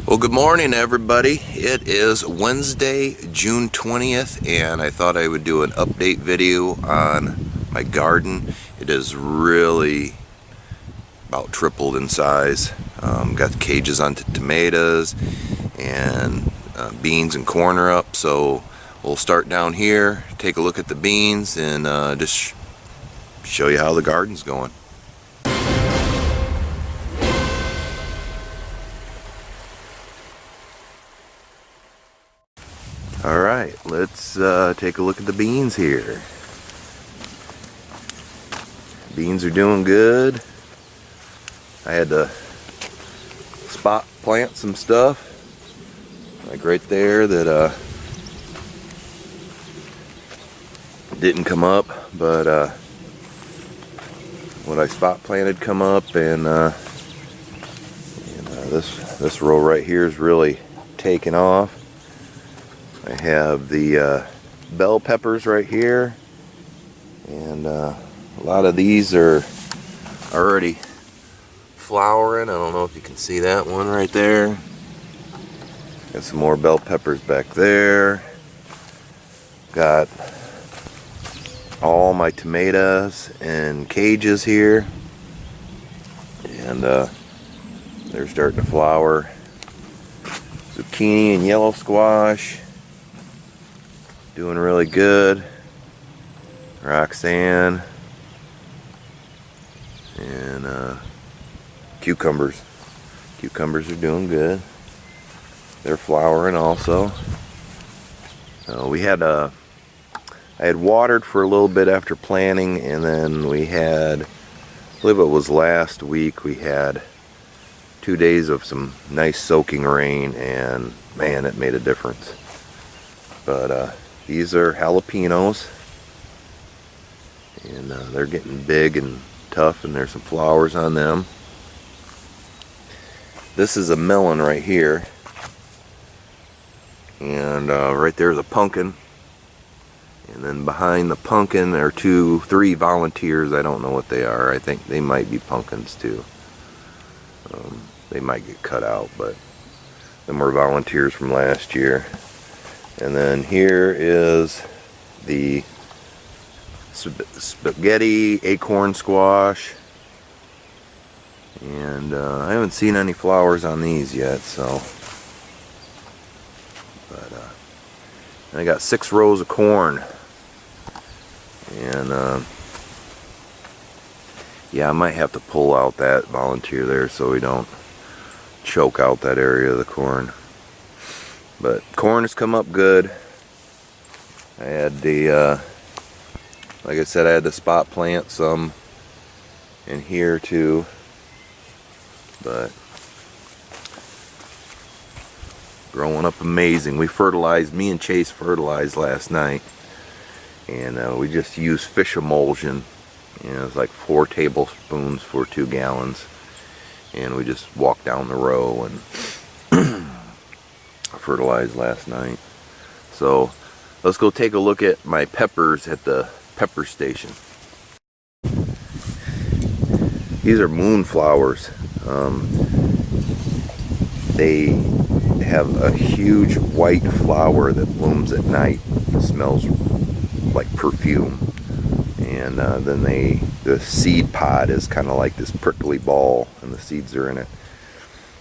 Well, good morning, everybody. It is Wednesday, June 20th, and I thought I would do an update video on my garden. It is really about tripled in size. Got the cages on tomatoes and beans and corn are up, so we'll start down here, take a look at the beans, and just show you how the garden's going. Alright, let's take a look at the beans here. Beans are doing good. I had to spot plant some stuff, like right there, that didn't come up, but what I spot planted come up, and this row right here is really taking off. I have the bell peppers right here, and a lot of these are already flowering. I don't know if you can see that one right there. Got some more bell peppers back there. Got all my tomatoes in cages here, and they're starting to flower. Zucchini and yellow squash doing really good. Roxanne and cucumbers. Cucumbers are doing good. They're flowering also. I had watered for a little bit after planting, and then we had, I believe it was last week, we had 2 days of some nice soaking rain, and man, it made a difference. But these are jalapenos, and they're getting big and tough, and there's some flowers on them. This is a melon right here, and right there is a pumpkin, and then behind the pumpkin there are three volunteers. I don't know what they are. I think they might be pumpkins too. They might get cut out, but them were volunteers from last year. And then here is the spaghetti acorn squash, and I haven't seen any flowers on these yet, so. But I got 6 rows of corn, and yeah, I might have to pull out that volunteer there so we don't choke out that area of the corn. But corn has come up good. I had the, like I said, I had to spot plant some in here too. But growing up amazing. Me and Chase fertilized last night. And we just used fish emulsion. It's like 4 tablespoons for 2 gallons. And we just walked down the row and fertilized last night. So let's go take a look at my peppers at the pepper station. These are moonflowers. They have a huge white flower that blooms at night. It smells like perfume. And then the seed pod is kind of like this prickly ball, and the seeds are in it.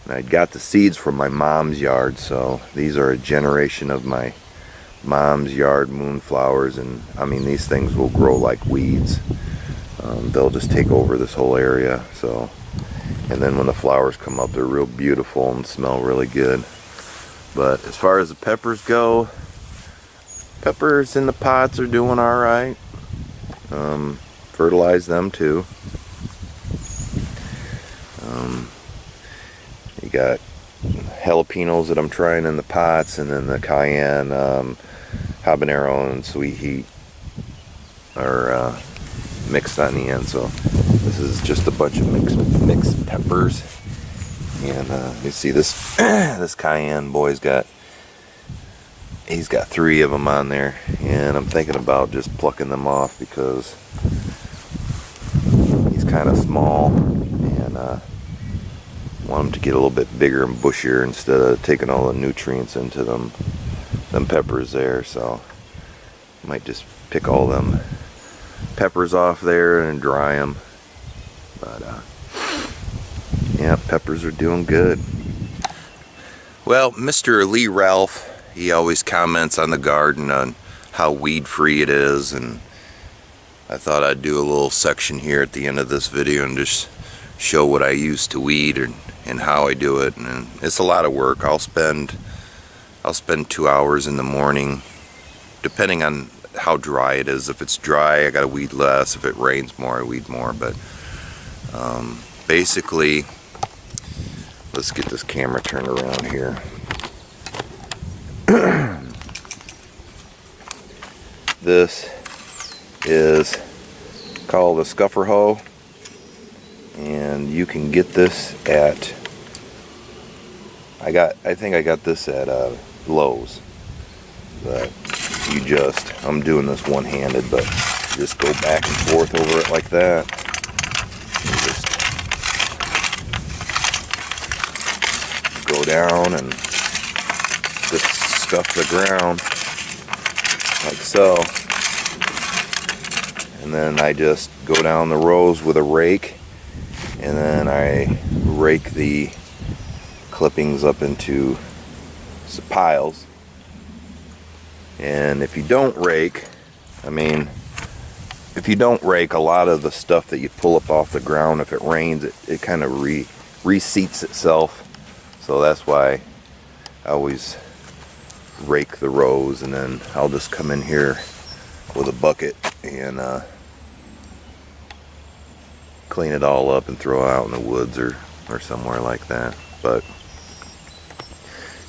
And I got the seeds from my mom's yard, so these are a generation of my mom's yard moonflowers, and I mean, these things will grow like weeds. They'll just take over this whole area. So, and then when the flowers come up, they're real beautiful and smell really good. But as far as the peppers go, peppers in the pots are doing all right. Fertilize them too. You got jalapenos that I'm trying in the pots, and then the cayenne, habanero, and sweet heat are mixed on the end. So this is just a bunch of mixed peppers. And you see this this cayenne boy's got 3 of them on there, and I'm thinking about just plucking them off because he's kind of small, and Want them to get a little bit bigger and bushier instead of taking all the nutrients into them peppers there. So might just pick all them peppers off there and dry them. But yeah, peppers are doing good. Well, Mr. Lee Ralph, he always comments on the garden on how weed free it is, and I thought I'd do a little section here at the end of this video and just show what I use to weed and how I do it. And it's a lot of work. I'll spend 2 hours in the morning, depending on how dry it is. If it's dry, I gotta weed less. If it rains more, I weed more. But basically, let's get this camera turned around here. This is called a scuffer hoe, and you can get this at, I think I got this at Lowe's. But I'm doing this one-handed, but just go back and forth over it like that. And just go down and just scuff the ground like so. And then I just go down the rows with a rake, and then I rake the clippings up into some piles. And if you don't rake, a lot of the stuff that you pull up off the ground, if it rains, it kind of reseats itself. So that's why I always rake the rows, and then I'll just come in here with a bucket and clean it all up and throw it out in the woods or somewhere like that. But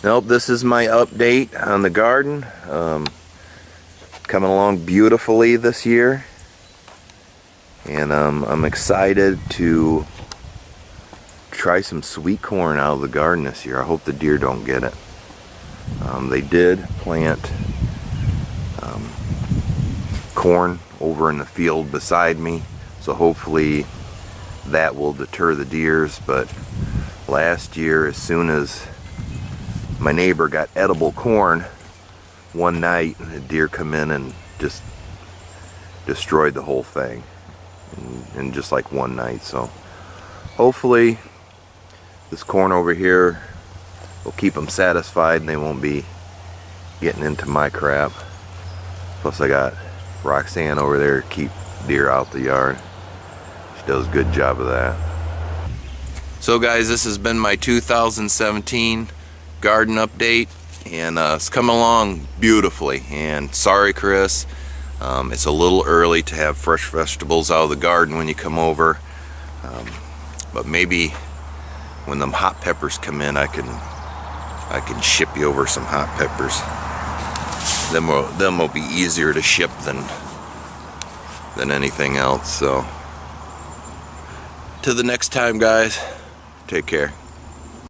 nope, this is my update on the garden. Coming along beautifully this year, and I'm excited to try some sweet corn out of the garden this year. I hope the deer don't get it. They did plant corn over in the field beside me, so hopefully that will deter the deers. But last year, as soon as my neighbor got edible corn, one night a deer come in and just destroyed the whole thing in just like one night. So hopefully this corn over here will keep them satisfied and they won't be getting into my crap. Plus I got Roxanne over there to keep deer out the yard. She does a good job of that. So guys, this has been my 2017 garden update, and it's coming along beautifully. And sorry Chris, it's a little early to have fresh vegetables out of the garden when you come over, but maybe when them hot peppers come in, I can ship you over some hot peppers. Them will be easier to ship than anything else. So till the next time guys, take care.